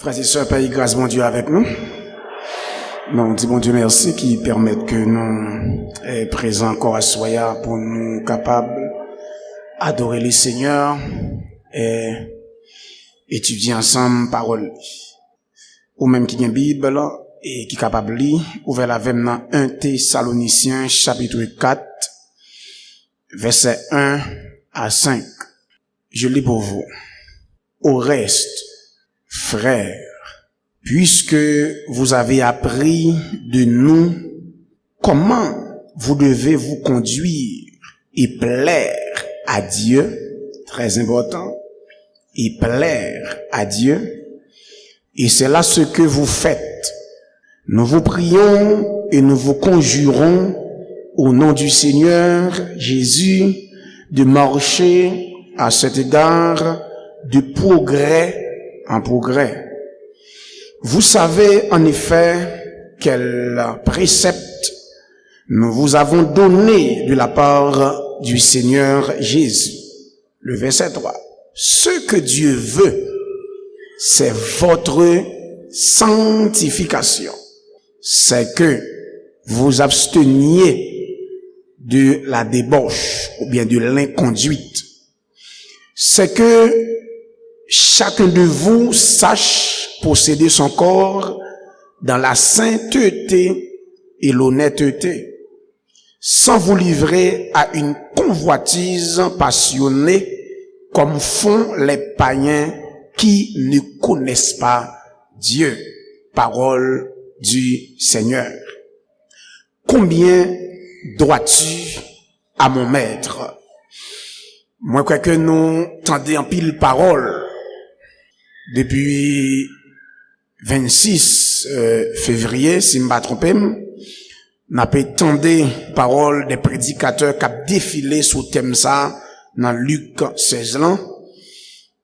Frères et sœurs, Père, grâce bon Dieu avec nous. Non, dis bon Dieu merci qui permettent que nous présents encore à Soya pour nous capables d'adorer le Seigneur et étudier ensemble parole. Ou même qui a une Bible et qui est capable de lire, ouvert la veine dans 1 Thessaloniciens chapitre 4, versets 1 à 5. Je lis pour vous. Au reste, frères, puisque vous avez appris de nous comment vous devez vous conduire et plaire à Dieu, très important, et plaire à Dieu, et c'est là ce que vous faites. Nous vous prions et nous vous conjurons au nom du Seigneur Jésus de marcher à cet égard de progrès en progrès. Vous savez en effet quel précepte nous vous avons donné de la part du Seigneur Jésus. Le verset 3. Ce que Dieu veut, c'est votre sanctification. C'est que vous absteniez de la débauche ou bien de l'inconduite. C'est que chacun de vous sache posséder son corps dans la sainteté et l'honnêteté, sans vous livrer à une convoitise passionnée comme font les païens qui ne connaissent pas Dieu. Parole du Seigneur. Combien dois-tu à mon maître? Moi, je crois que nous tendons en pile parole depuis 26 février, si je ne me trompe pas. Nous avons tendu parole des prédicateurs qui ont défilé sous thème ça dans Luc 16 ans.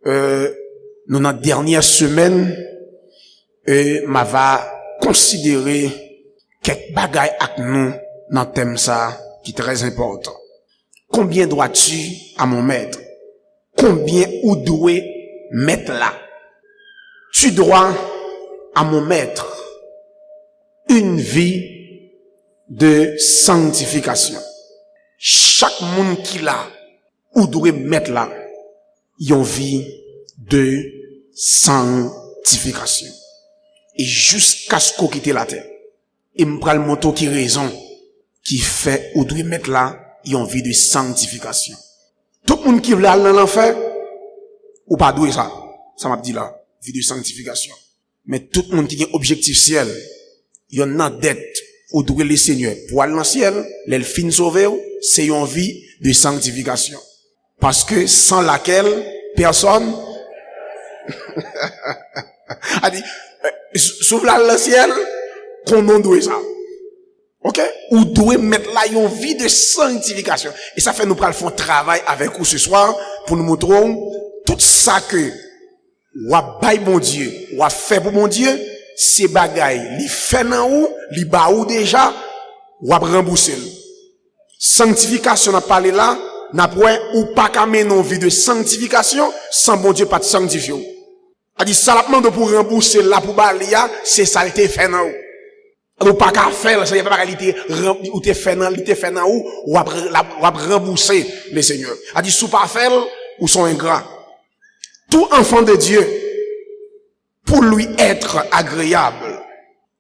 Nous, dans la dernière semaine, m'avait considéré quelques bagailles avec nous dans le thème ça qui est très important. Combien dois-tu à mon maître? Combien ou dois mettre là? Tu dois à mon maître une vie de sanctification. Chaque monde qui l'a ou doit mettre là, il y a une vie de sanctification. Et jusqu'à ce qu'on quitte la terre. Et me prend le mot qui raison, qui fait ou doit mettre là, il y a une vie de sanctification. Tout le monde qui veut aller dans l'enfer, ou pas doué ça. Ça m'a dit là, vie de sanctification. Mais tout le monde qui a un objectif ciel, il y en a dette, ou doué le Seigneur. Pour aller dans le ciel, les fins sauvés, c'est une vie de sanctification. Parce que sans laquelle, personne, a dit, sauve là le ciel, qu'on en doit ça. Ok? Ou doit mettre là une vie de sanctification. Et ça fait nous prendre le travail avec vous ce soir pour nous montrer tout ça que ou a bail bon Dieu, ou a fait pour mon Dieu, ces bagailles, li fait nan ou, li ba ou déjà, ou a rembourser. Sanctification n'a parlé là, n'a point ou pas qu'à mener une vie de sanctification sans bon Dieu pas de sanctifier. A dit ça la demande pour rembourser là pour balia, c'est ça le fait nan ou. Ou pas qu'à faire, ça y a pas qualité ou te fait nan ou a rembourser le Seigneur. A dit sous pas faire ou sont ingrats. Tout enfant de Dieu, pour lui être agréable,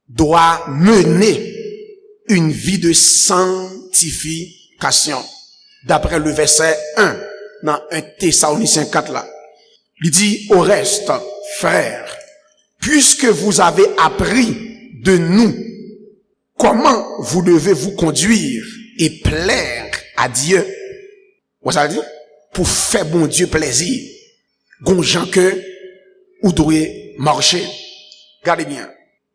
doit mener une vie de sanctification. D'après le verset 1, dans 1 Thessaloniciens 4 là. Il dit, au reste, frères, puisque vous avez appris de nous comment vous devez vous conduire et plaire à Dieu. Vous savez dire? Pour faire bon Dieu plaisir. Gon gens que ou doit marcher. Regardez bien.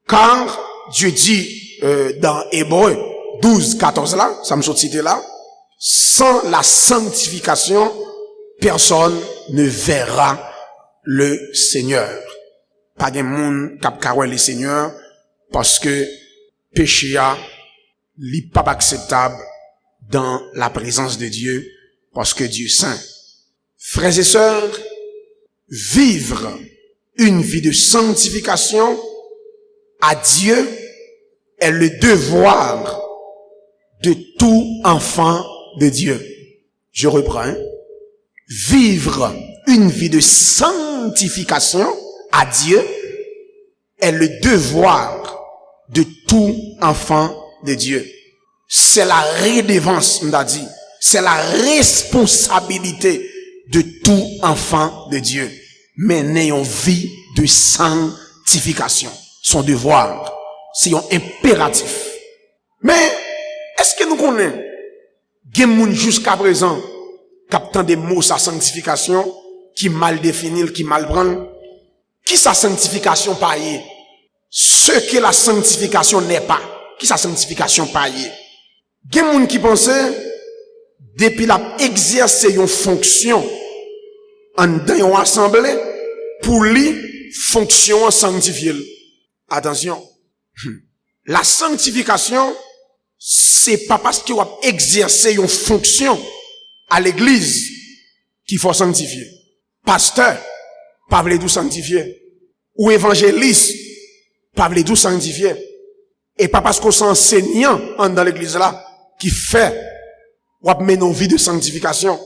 Car Dieu dit dans Hébreux 12, 14 là, ça me saute cité là, sans la sanctification, personne ne verra le Seigneur. Pas de monde qui a le Seigneur parce que péché n'est pas acceptable dans la présence de Dieu parce que Dieu est saint. Frères et sœurs, vivre une vie de sanctification à Dieu est le devoir de tout enfant de Dieu. Je reprends. Vivre une vie de sanctification à Dieu est le devoir de tout enfant de Dieu. C'est la redevance, on a dit. C'est la responsabilité de tout enfant de Dieu. Mener une vie de sanctification. Son devoir. C'est un impératif. Mais, est-ce que nous connaissons, jusqu'à présent, captant des mots sa sanctification, qui mal définit, qui mal prend, qui sa sanctification paye? Ce que la sanctification n'est pas. Qui sa sanctification paye? Il y a des gens qui pensaient, depuis la exercer une fonction dans une assemblée, pour lui, fonction sanctifiée. Attention. La sanctification, c'est pas parce qu'il va exercer une fonction à l'église qu'il faut sanctifier. Pasteur, pas voulez tout sanctifier. Ou évangéliste, pas voulez tout sanctifier. Et pas parce qu'on s'enseignant dans l'église là, qui fait, ou mener nos vies de sanctification.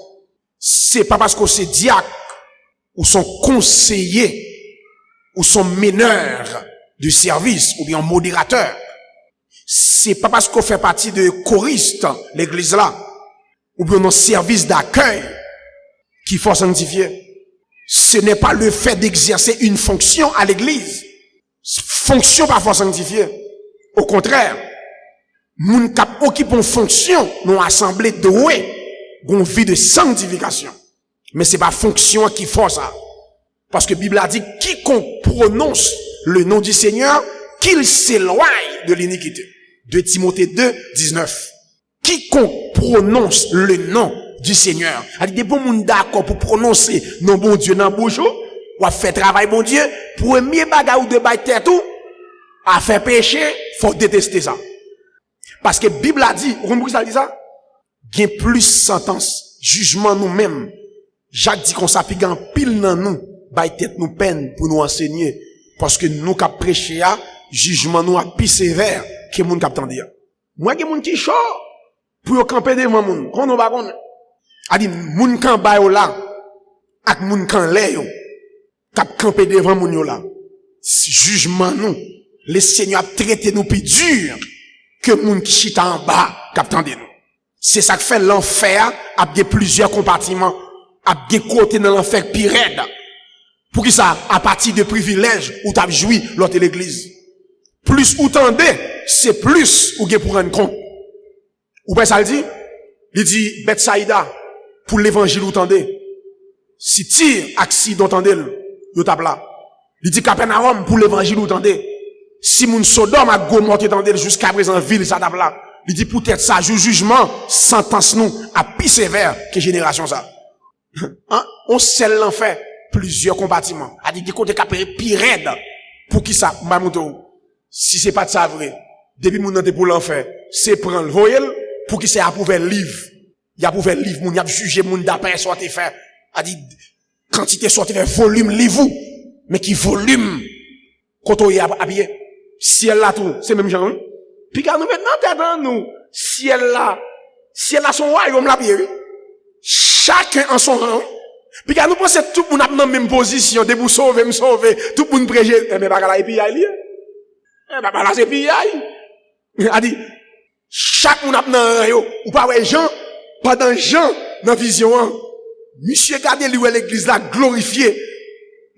C'est pas parce qu'on c'est diacre, ou son conseiller, ou son meneur du service, ou bien modérateur. C'est pas parce qu'on fait partie de choriste, l'église là, ou bien nos services d'accueil, qu'il faut sanctifier. Ce n'est pas le fait d'exercer une fonction à l'église. Fonction pas faut sanctifier. Au contraire, nous occupons une fonction, nous assemblée douée, une vie de sanctification. Mais c'est pas fonction qui faut ça. Parce que la Bible a dit, quiconque prononce le nom du Seigneur, qu'il s'éloigne de l'iniquité. De Timothée 2, 19. Quiconque prononce le nom du Seigneur. A dit, des bons monde d'accord pour prononcer non bon Dieu dans bouche, ou à faire travail bon Dieu, premier bagage ou de bail tête tout, à faire péché, faut détester ça. Parce que la Bible a dit, vous comprenez ça dit ça? Il y a plus sentence, jugement nous-mêmes. Jacques dit qu'on s'applique en pile dans nous, bail tête nous peine pour nous enseigner. Parce que nous qui prêché à, jugement nous a plus sévère que moun qui attendait. Moi qui moun qui chaud pour camper devant moun. Qu'on va connait. A dit moun kan ba yo là ak moun kan lè yo k'ap camper devant moun yo là. Jugement nous, le Seigneur a traité nous plus dur que moun qui chita en bas k'ap tande nous. C'est ça que fait l'enfer a des plusieurs compartiments, a des côtés dans l'enfer plus raide. Pour qui ça, à partir de privilèges, ou t'as joui l'autre l'église. Plus ou tendez, c'est plus ou gen pour rendre compte. Ou ben ça le dit? Il dit, Bethsaïda, pour l'évangile ou tendez. Si Tyr, accident tendez, yo tape là. Il dit Capernaum, pour l'évangile ou tendez. Si moun Sodome a Gomorrhe tendez, jusqu'à présent, ville, ça tape là. Il dit, peut-être ça, jugement, sentence nous, à plus sévère que génération ça. Hein? On scelle l'enfer. Plusieurs compartiments. A dit, des côtés capés, pire raide. Pour qui ça, Mamouto? Si c'est pas de ça vrai, depuis moun nante pour l'enfer, c'est prendre le voyel, pour qui c'est approuver le livre. Il a approuvé le livre, moun y a jugé moun d'après sorti faire. A dit, quantité sorti faire volume livre. Mais qui volume, quand on y a habillé. Ciel là tout, c'est même genre, puis quand nous maintenant, tête nous, ciel là son royaume là, chacun en son rang. Puis quand nous pensons tout le monde a dans la même position, de vous sauver, me sauver, tout le monde prêche, mais pas là, et puis il y a lié. Pas là, c'est puis il y a dit, chaque monde a dans yo, ou pas ouais Jean, pendant Jean, dans vision, monsieur gardez lui l'église là, glorifié.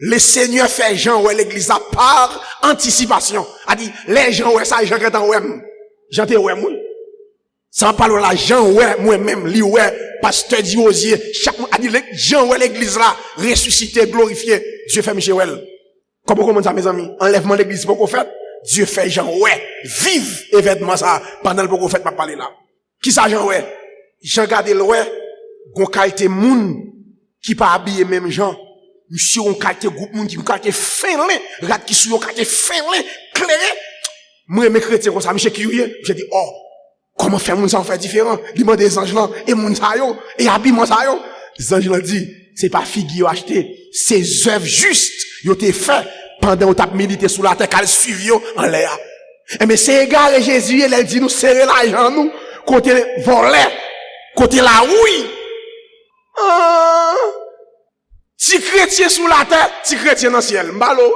Le Seigneur fait Jean ouais l'église là par anticipation. A dit, les gens ouais ça, Jean qui est en ouais, Jean te ouais moi. Sans parler là, Jean ouais, moi-même, li ouais, pasteur Diosier, chaque a dit, Jean ouais l'église là, ressuscité, glorifié, Dieu fait Michel. Comment ça, mes amis? Enlèvement l'église, pour qu'on fait? Dieu fait Jean ouais, vive événement ça, pendant le pour qu'on fait, pas parler là. Qui ça, Jean ouais? Jean garde le ouais, gon qualité moun, qui pas habillé même Jean. Monsieur, on qualité groupe moun, qui on qualité fin rat qui sou, on qualité fin clair. Moi, mes chrétiens comme ça, Michel curieux, j'ai dit, oh, comment faire moun ça en fait différent? Dis-moi des anges là, et moun ça yo, et habillement ça yo. Les anges là dit, c'est pas figure acheté, c'est œuvres justes, yo te fait pendant on t'a milité sous la terre qu'elle suivi en l'air. Et mais c'est égal Jésus, il dit nous serrer l'argent nous, côté voler, côté la rouille. Si chrétien sous la terre, si chrétien dans le ciel. Mbalo.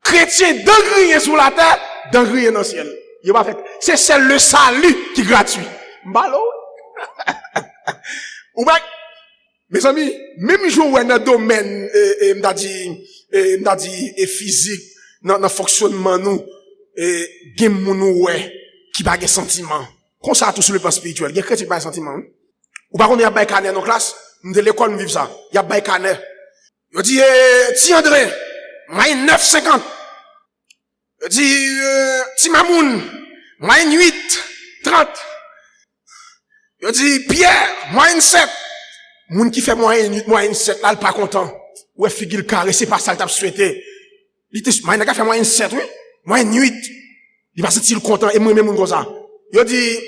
Chrétien d'engrier sous la terre, d'engrier dans le ciel. Il pas fait. C'est seul le salut qui est gratuit. Mbalo. Ou bien, mes amis, même jour où dans le domaine, m'da dit, physique, dans le fonctionnement nous, gen moun ouais, qui pas de sentiment. Comme ça, tout sur le plan spirituel. Gen chrétien pas de sentiment. Ou par contre, il y a des canets dans la classe, nous de l'école, nous vivons ça. Il y a des canets. Il dit, ti André, moi 9,50. Il dit, ti Mamoun, moi 8,30. Il dit, Pierre, moi 7. Moun qui fait moi 8, moi 7, là, il pas content. Ouais, figure carré, c'est pas ça que t'as souhaité. Il dit, moi, il a fait moi 7, oui. Moi 8. Il va se sentir content, et moi, même moun comme ça. Il dit,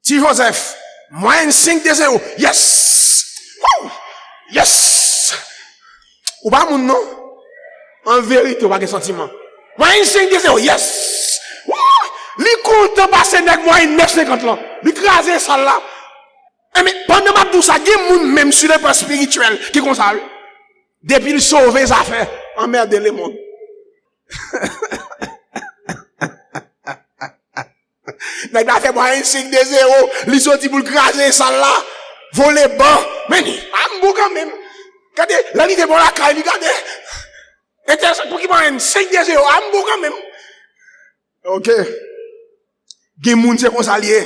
ti Joseph, moi 5 de 0. Yes! Woo! Yes! Ou pas moun non? En vérité, ou pas de sentiment. Moi 5 de 0. Yes! Woo! Li content passer nèg moi 9,50 là. Li craser ça là. Mais pendant ma tout ça, gen moun même sur le plan spirituel qui comme ça. Depuis il sauve les affaires, emmerder le monde. Nèg a fait moi 5 de 0, li sorti pour craser ça là, voler ban. Mais am quand même. Regardez, la vie de bon la caille, regardez. Intéressant pour qui moi 5 de 0, am quand même. OK. Gen moun c'est comme ça lié.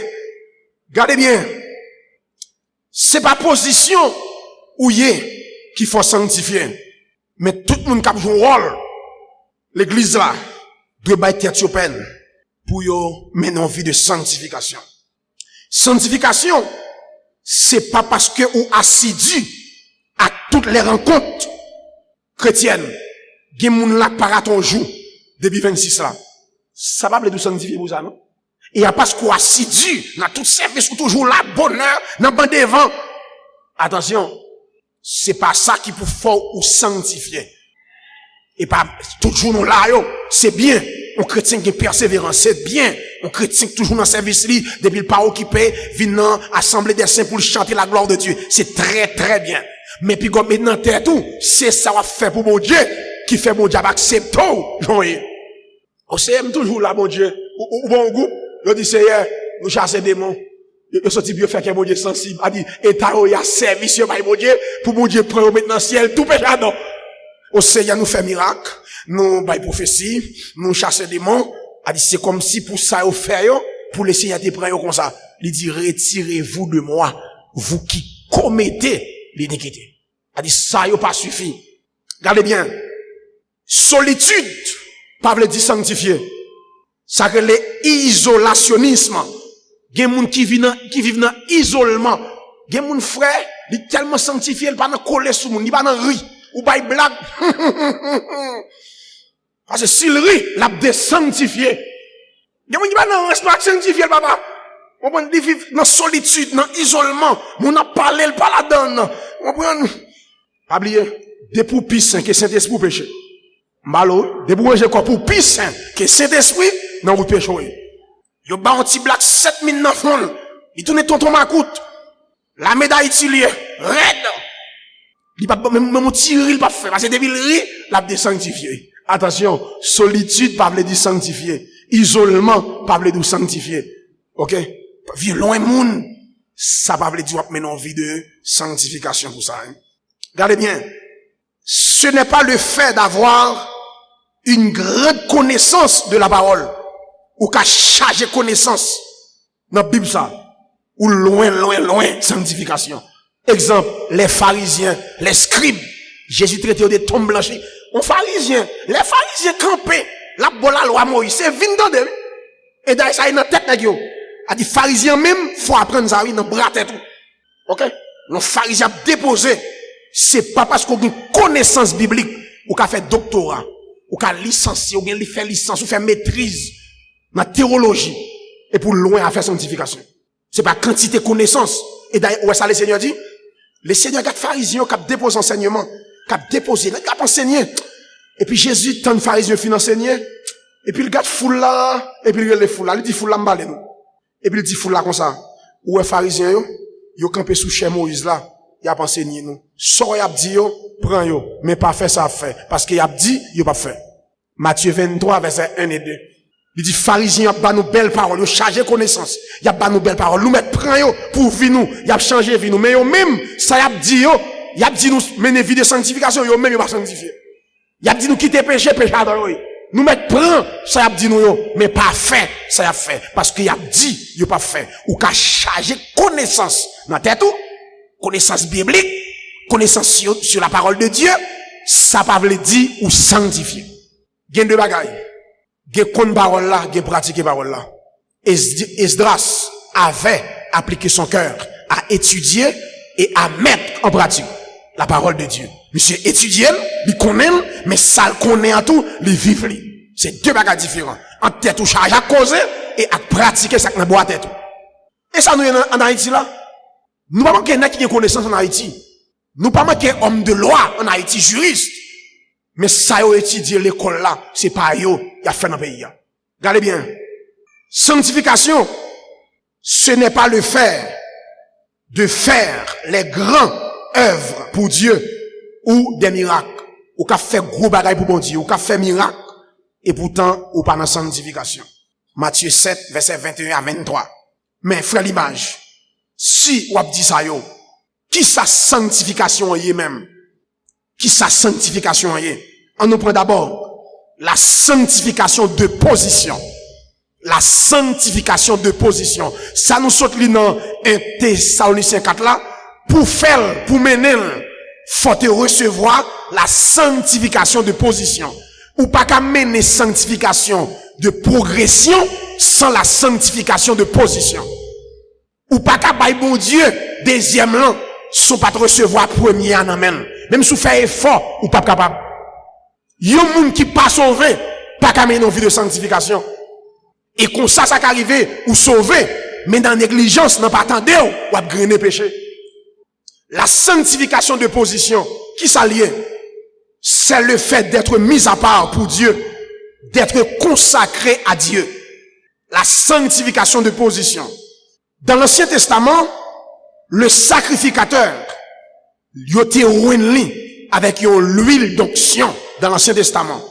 Regardez bien. C'est pas position ou yé qui faut sanctifier. Mais tout le monde qui a joué un rôle, l'église là, doit battre tête sur peine pour yo mener une vie de sanctification. Sanctification, c'est pas parce que ou assidu à toutes les rencontres chrétiennes, gen moun la para ton jour, depuis 26 là. Ça va de sanctifier pour ça, non? Et à parce qu'on assidu dans tout service, ou toujours là, bonheur, dans bon devant. Attention, c'est pas ça qui peut faire ou sanctifier. Et pas toujours nous là, yo. C'est bien. On chrétien qui persévérance, c'est bien. On chrétien toujours dans le service, depuis le pas occupé, vient dans l'assemblée des saints pour chanter la gloire de Dieu. C'est très, très bien. Mais puis, comme maintenant, t'es tout, c'est ça va faire pour mon Dieu, qui fait mon Dieu accepter, Jean-Yves. On sait toujours là, mon Dieu. Ou bon groupe. Je dis, Seigneur, nous chassons des démons. Je sorti bien faire que mon Dieu sensible. A dit, et t'as eu un service, mon Dieu, pour mon Dieu prendre maintenant ciel, tout péché non. Au Seigneur nous fait miracle, nous bail prophétie, nous chassons des démons. A dit, c'est comme si pour ça, au fait, pour le Seigneur te prendre comme ça. Il dit, retirez-vous de moi, vous qui commettez l'iniquité. A dit, ça, yo pas suffit. Regardez bien. Solitude, pas veut dire sanctifier. Ça que l'isolationnisme. Gen moun qui vivent dans isolement. Gen moun frère, il tellement sanctifié, il pas dans coller sous moun, il pas dans ri ou bay blague. Parce que s'il rit, l'a désanctifié. Gen moun qui pas dans restaurant sanctifié papa. On prend vivre dans solitude, dans isolement, moun a parlé le pas la donne. On prend pas oublier des pour pis que Saint-Esprit péché. Malo, des pour quoi pour pis que Saint-Esprit non vous péché. Yo ba un petit black 7000 dans fond. Il tourne tonton Macoute. La médaille tilier, raide. Il pas même tirer il pas faire parce que depuis le ri, l'a désanctifié. Attention, solitude pas veut dire sanctifier. Isolement pas veut dire sanctifier. OK? Vivre loin monde, ça pas veut dire mener une vie de sanctification pour ça. Hein? Regardez bien. Ce n'est pas le fait d'avoir une grande connaissance de la parole ou qu'à charger connaissance dans la Bible ça ou loin sanctification. Exemple, les pharisiens, les scribes, Jésus traitait de tombes blanchies. Les pharisiens campaient la bonne loi Moïse, c'est vin dans de et d'ailleurs ça est dans tête nèg yo. A dit pharisiens même faut apprendre ça oui dans bras tête tout. OK? Les pharisiens déposé, c'est pas parce qu'on a une connaissance biblique ou qu'a fait doctorat ou qu'a licencié ou bien fait licence ou fait maîtrise dans la théologie et pour loin à faire sanctification. C'est pas quantité de connaissance. Et d'ailleurs, où est-ce que le Seigneur dit? Les seigneurs, quatre pharisiens, qui déposent enseignement, qui déposé, qui enseigné. Et puis Jésus, tant de pharisiens fin enseigné. Et puis il garde foule là, et puis il regarde les foules là, il dit foule là, m'balé nous. Et puis il dit foule là comme ça. Ou est pharisien yo campé sous chez Moïse là, il a pas enseigné nous. So y a dit yo, prend yo, mais pas fait ça fait. Parce qu'il a dit, yo pas fait. Matthieu 23, verset 1 et 2. Il dit, pharisiens, y a pas nous belles paroles, yo chargé connaissance. Y a pas nous belles paroles. Nous mettre prend yo pour vie nous. Y a changé vie nous. Mais yo même, ça y a dit yo, y a dit nous mener vie de sanctification, yo même yo pas sanctifié. Y a dit nous quitter péché, péché adore. Nous mettre prend, ça y a dit nous yo, mais pas fait, ça y a fait. Parce qu'il y a dit, yo pas fait. Ou qu'a chargé connaissance dans tête ou, connaissance biblique, connaissance sur la parole de Dieu, ça pas veut dire ou sanctifier. Gen deux bagailles. Gen kon parole là, gen pratiquer parole là. Esdras avait appliqué son cœur à étudier et à mettre en pratique la parole de Dieu. Monsieur étudier, il connaît, mais ça le connaît en tout, il vivre. C'est deux bagages différents. En tête ou charge à causer et à pratiquer ça dans boîte tête. Et ça nous en Haïti là. Nous pas manquer qui a connaissance en Haïti. Nous pas manquer homme de loi en Haïti, juriste. Mais ça yo étudier l'école là, c'est pas yo, y a fait dans le pays. Regardez bien. Sanctification, ce n'est pas le faire de faire les grandes œuvres pour Dieu ou des miracles. Ou qu'a fait gros bagaille pour bon Dieu, ou qu'a fait miracle et pourtant ou pas dans sanctification. Matthieu 7 verset 21 à 23. Mais frère l'image, si ou a dit ça yo, qui sa sanctification est même? Qui sa sanctification est? On nous prend d'abord la sanctification de position. La sanctification de position. Ça nous saute dans 1 Thessaloniciens 4 là, pour faire, pour mener, faut te recevoir la sanctification de position. Ou pas qu'à mener sanctification de progression sans la sanctification de position. Ou pas qu'à bailler bon Dieu, deuxième lan, sont pas te recevoir premier en amène. Même si vous faites effort, ou pas capable. Yon moun qui pas sauvé, pas qu'à mener une vie de sanctification. Et comme ça qu'arrive, ou sauvé, mais dans négligence, n'a pas attendu, ou à grainer péché. La sanctification de position, qui s'allie? C'est le fait d'être mis à part pour Dieu, d'être consacré à Dieu. La sanctification de position. Dans l'Ancien Testament, le sacrificateur, il était ouvri avec l'huile d'onction dans l'Ancien Testament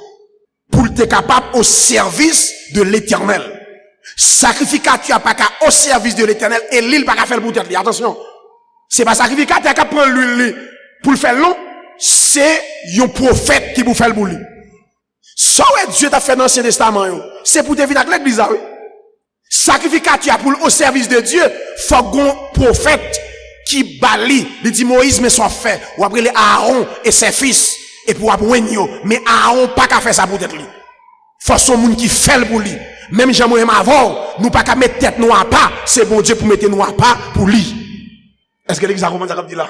pour être capable au service de l'Éternel. Sacrificateur pas au service de l'Éternel et l'huile pas faire pour tête. Attention. C'est pas sacrificateur qui prend l'huile pour le faire long, c'est un prophète qui pour faire le boulot. Ça Dieu t'a fait dans l'Ancien Testament, c'est pour te vivre avec l'église, oui. Sacrificateur pour au service de Dieu, faut un prophète qui bali, il dit Moïse mais soit fait, ou après les Aaron et ses fils et pour apprendre mais Aaron pas qu'à faire ça pour tête lui. Faut son monde qui fait le boulot. Même Jean-Moïse avant, nous pas qu'à mettre tête nous à pas, c'est bon Dieu pour mettre nous à pas pour lui. Est-ce que l'église a commencé à dire là?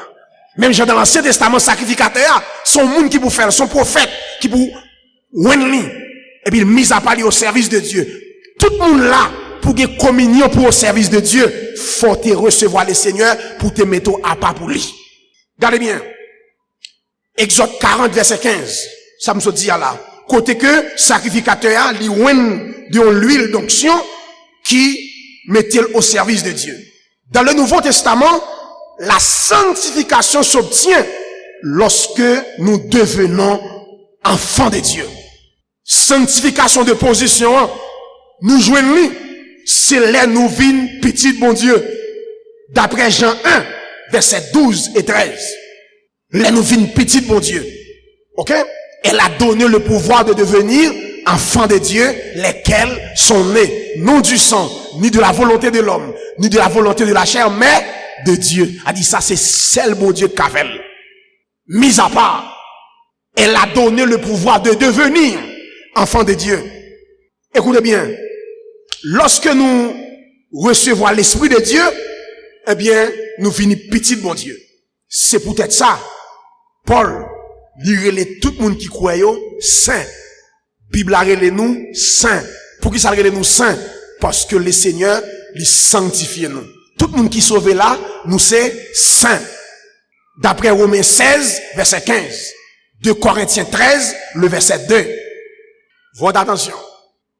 Même dans l'Ancien Testament, sacrificateur, son monde qui pour faire, son prophète qui pour lui, et puis mise à part au service de Dieu. Tout le monde là, pour que communion pour au service de Dieu, faut te recevoir le Seigneur pour te mettre à part pour lui. Regardez bien. Exode 40, verset 15. Ça me dit là. Côté que sacrificateur, li de l'huile d'onction qui mettait au service de Dieu. Dans le Nouveau Testament, la sanctification s'obtient lorsque nous devenons enfants de Dieu. Sanctification de position, nous joignons, c'est là nous vîmes petit bon Dieu. D'après Jean 1, versets 12 et 13. Là nous vîmes petit bon Dieu. Ok? Elle a donné le pouvoir de devenir enfants de Dieu, lesquels sont nés, non du sang, ni de la volonté de l'homme, ni de la volonté de la chair, mais de Dieu. A dit ça, c'est celle bon Dieu qu'a fait. Mis à part, elle a donné le pouvoir de devenir enfants de Dieu. Écoutez bien, lorsque nous recevons l'Esprit de Dieu, eh bien, nous finissons petit bon Dieu. C'est peut-être ça. Paul, il tout le monde qui croit, saint. Bible a relé nous, saint. Pour qui ça relé nous, saint? Parce que le Seigneur, il sanctifie nous. Tout le monde qui sauve là, nous c'est saint. D'après Romains 16, verset 15. 2 Corinthiens 13, le verset 2. Votre attention.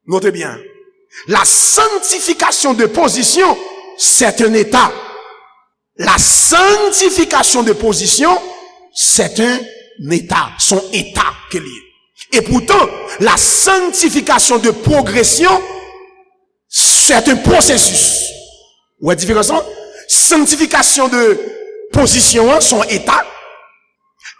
Notez bien. La sanctification de position, c'est un état. La sanctification de position, c'est un état. Son état qu'il y est. Et pourtant, la sanctification de progression, c'est un processus. Vous voyez la différence? Sanctification de position, son état.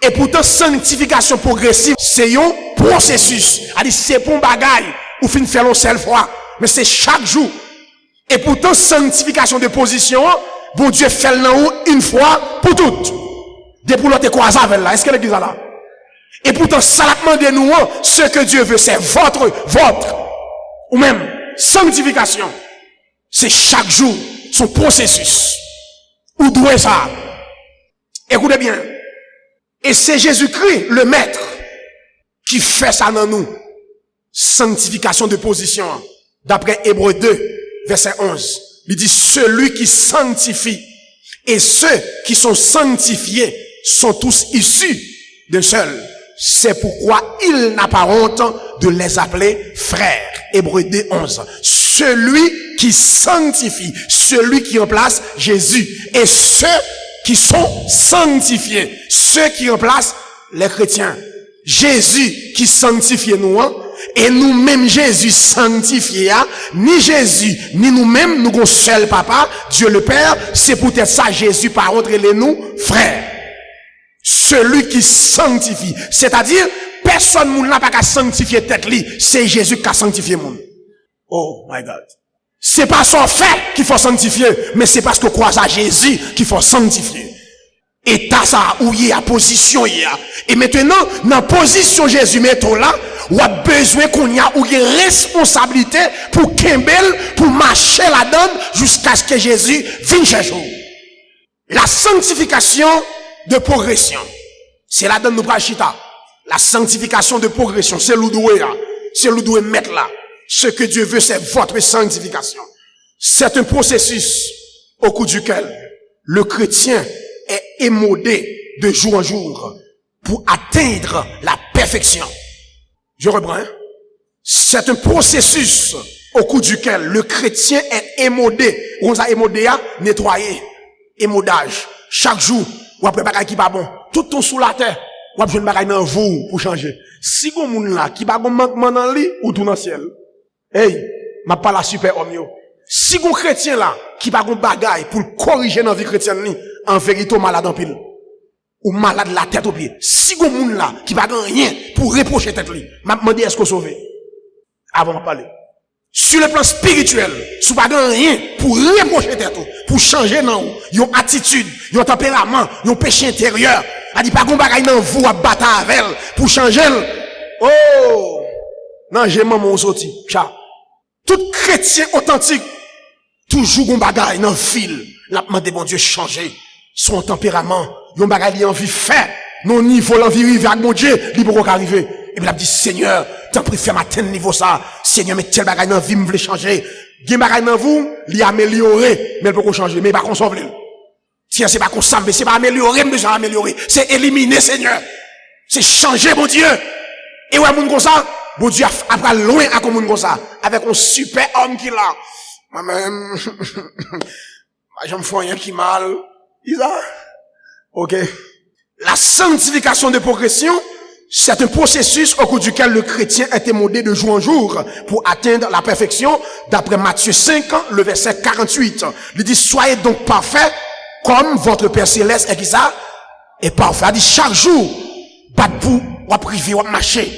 Et pourtant, sanctification progressive, c'est un processus. C'est-à-dire, c'est pour un bagaille, ou fin faire une seule fois. Mais c'est chaque jour. Et pourtant, sanctification de position, bon Dieu fait le une fois pour toutes. Depuis l'autre croisé avec là. Est-ce que l'église est là? Et pourtant, ça la demande nous, ce que Dieu veut, c'est votre, ou même, sanctification. C'est chaque jour, son processus. Où doit ça? Écoutez bien. Et c'est Jésus-Christ, le Maître, qui fait ça dans nous. Sanctification de position. D'après Hébreux 2, verset 11. Il dit, celui qui sanctifie et ceux qui sont sanctifiés sont tous issus d'un seul. C'est pourquoi il n'a pas honte de les appeler frères. Hébreux 2, 11. Celui qui sanctifie, celui qui remplace Jésus. Et ceux qui sont sanctifiés, ceux qui remplacent les chrétiens. Jésus qui sanctifie nous, et nous-mêmes Jésus sanctifié, ni Jésus, ni nous-mêmes, nous avons seul papa, Dieu le Père, c'est peut-être ça Jésus par contre les nous, frères. Celui qui sanctifie, c'est-à-dire, personne n'a pas qu'à sanctifier tête li, c'est Jésus qui a sanctifié moun. Oh my God. C'est pas son fait qu'il faut sanctifier, mais c'est parce que croit à Jésus qu'il faut sanctifier. Et t'as ça, où il y a position, il y a. Et maintenant, dans position Jésus, mettons là, ou a besoin qu'on y a, ou il y a responsabilité pour Kembel, pour marcher la donne, jusqu'à ce que Jésus vienne chez nous. La sanctification de progression. C'est la donne nous prachita. La sanctification de progression, c'est l'oudoué là. C'est l'oudoué mettre là. Ce que Dieu veut, c'est votre sanctification. C'est un processus au cours duquel le chrétien est émodé de jour en jour pour atteindre la perfection. Je reprends. C'est un processus au cours duquel le chrétien est émodé. On a émodé à nettoyer. Émodage. Chaque jour, ou après bagay qui pas bon. Tout ton sous la terre, ou après une bagay dans vous pour changer. Si vous moun là qui pas bon manquement dans lit ou tout dans le ciel. Hey, m'a pas la super homme yo. Si vous chrétien là qui pas bon bagay pour corriger dans vie chrétienne ni, en vérité malade en pile. Ou malade la tête au pied. Si vous moun là qui pas rien pour reprocher tête li, m'a demandé est-ce qu'on sauvé avant de parler. Sur le plan spirituel, si vous pas rien pour reprocher tête pour changer dans une attitude, un tempérament, un péché intérieur, a dit pas bon bagay dans vous à battre avec elle pour changer. Oh, non, j'ai maman sorti. Tout chrétien authentique, toujours bon bagay dans fil, l'a demandé bon Dieu changer son tempérament, yon bagay li envie faire, non niveau l'envie vivre avec mon Dieu, li pour arriver. Et puis il a dit Seigneur, t'en prie faire matin niveau ça. Seigneur, mais tel bagay dans vie me veut changer. Gen bagay dans vous, li améliorer, mais pour changer, mais pas qu'on sauve. Si c'est pas qu'on s'en c'est pas améliorer, mais déjà améliorer, c'est éliminer Seigneur. C'est changer mon Dieu. Et ouais moun comme ça, bon Dieu après loin à comme moun comme ça, avec un super homme qui là. Moi-même j'aime faire rien qui mal. Isa? Ok. La sanctification de progression, c'est un processus au cours duquel le chrétien est émodé de jour en jour pour atteindre la perfection, d'après Matthieu 5, le verset 48. Il dit, soyez donc parfaits comme votre Père Céleste est qui ça? Est parfait. Il dit, chaque jour, battre-vous, ou priver, ou marcher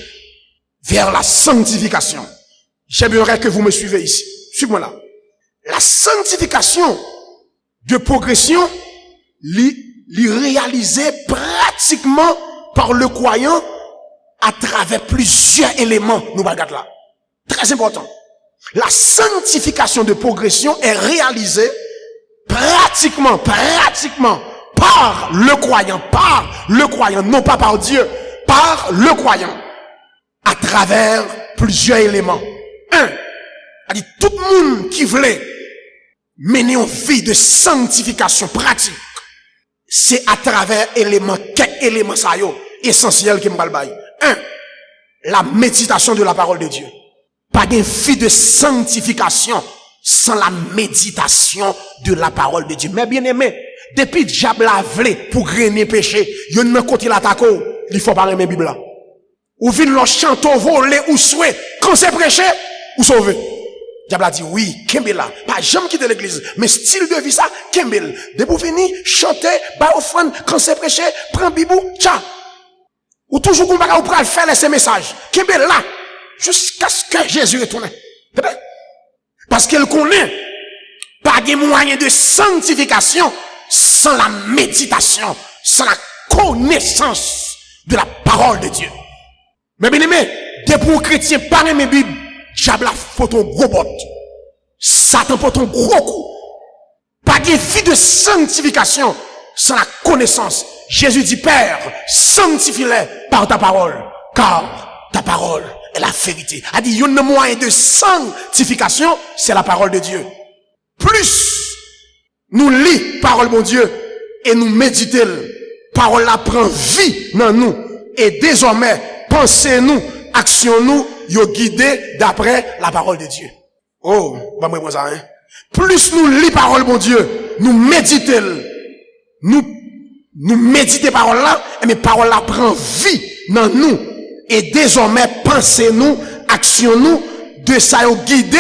vers la sanctification. J'aimerais que vous me suivez ici. Suivez-moi là. La sanctification de progression, l'y réaliser pratiquement par le croyant à travers plusieurs éléments, nous regardons là. Très important. La sanctification de progression est réalisée pratiquement, par le croyant, non pas par Dieu, par le croyant, à travers plusieurs éléments. Un, a dit tout le monde qui voulait mener une vie de sanctification pratique, c'est à travers quelques éléments ça yo, essentiels qui m'bal bail. 1. La méditation de la parole de Dieu. Pas de vie de sanctification sans la méditation de la parole de Dieu. Mais bien aimé, depuis diable a vle pour grainer péché, yon nan côté l'attaque, il faut pas aimer Bible là. Ou vin l'on chante voler ou souhait, quand c'est prêché, ou sauver. Diable a dit oui, Kembel là, pas jamais quitter l'église, mais style de vie ça, Kembel. De pour venir chanter, ba offrande, quand c'est prêché, prend bibou, tcha. Ou toujours qu'on va ou faire ces messages. Kembel là, jusqu'à ce que Jésus retourne. Parce qu'elle connaît pas de moyen de sanctification sans la méditation, sans la connaissance de la parole de Dieu. Mais bien aimé, des pour chrétiens par mes Bible, diable a fait ton gros bot. Satan fait ton gros coup. Pas de vie de sanctification sans la connaissance. Jésus dit, Père, sanctifie-les par ta parole, car ta parole est la vérité. A dit, il y a un moyen de sanctification, c'est la parole de Dieu. Plus nous lisons parole de Dieu et nous méditons, parole la prend vie dans nous. Et désormais, pensez-nous, actions-nous, yo guidés d'après la parole de Dieu. Oh, bah moi ça hein. Plus nous lisons parole de Dieu, nous méditons, nous méditons parole là, et mes paroles là prend vie dans nous. Et désormais, pensez-nous, actions-nous, de ça yo guidés